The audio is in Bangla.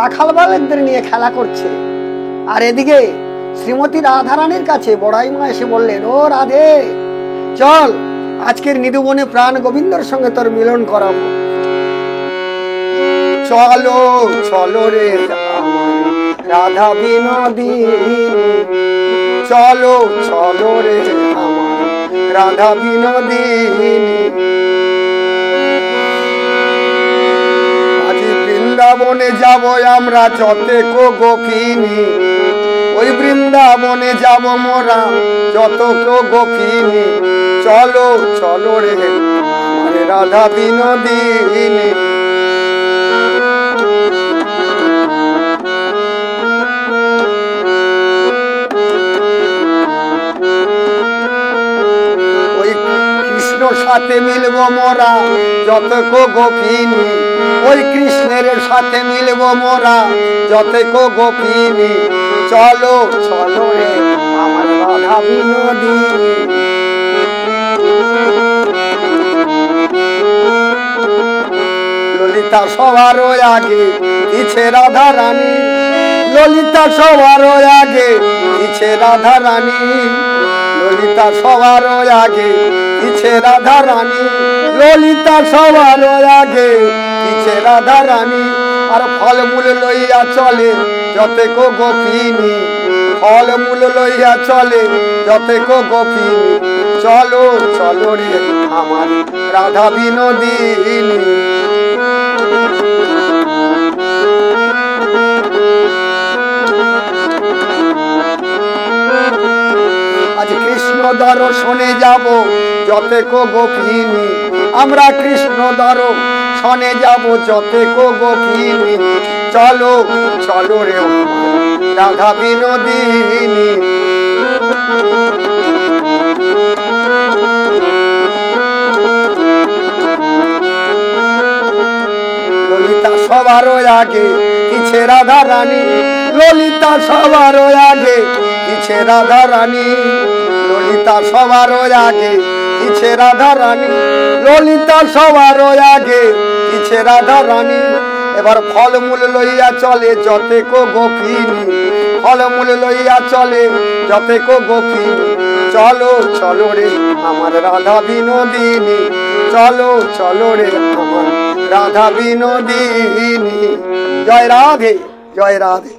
রাখাল বালকদের নিয়ে খেলা করছে। আর এদিকে শ্রীমতী রাধারানীর কাছে বড়াই মা এসে বললেন, ও রাধে, চল আজকের নিধুবনে প্রাণ গোবিন্দর সঙ্গে তোর মিলন করাবো। চলো চলো রে রাধা বিনোদিনী, চলো চলো রে আমার রাধা বিনোদিনী। আজ বৃন্দাবনে যাব আমরা যতেক গোপিনী, ওই বৃন্দাবনে যাব মোরা যতক গোপিনী। চলো চলো রে আমার রাধা বিনোদিনী। সাথে মিলব মোরা যতক গোপিনী, ওই কৃষ্ণের সাথে মিলব মোরা যতক গোপিনী। চলো চলো রে আমার রাধা বিনোদিনী। ললিতা সবার আগে পিছে রাধা রানী, ললিতা সবার আগে পিছে রাধা রানী, ললিতা সবার আগে পিছে রাধা রানী, ললিতা সবার আগে পিছে রাধা রানী। আর ফলমূল লইয়া চলে যতেক গোপিনী, ফলমূল লইয়া চলে যতেক গোপিনী। চলো চলো রে আমার রাধা বিনোদিনী। দর্শনে যাব যতেক গোপিনী, আমরা কৃষ্ণ দর্শনে যাব যতেক গোপিনী। চলো চলো রে রাধা বিনোদিনী। ললিতা সবার আগে পিছে রাধা রানী, ললিতা সবার আগে পিছে রাধা রানী, ললিতা সবার আগে পিছে রাধা রানী, ললিতা সবার আগে পিছে রাধা রানী। এবার ফলমূল লইয়া চলে যতেক গোপিনী, ফলমূল লইয়া চলে যতেক গোপিনী। চলো চলো রে আমার রাধা বিনোদিনী, চলো চলো রে আমার রাধা বিনোদিনী। জয় রাধে, জয় রাধে।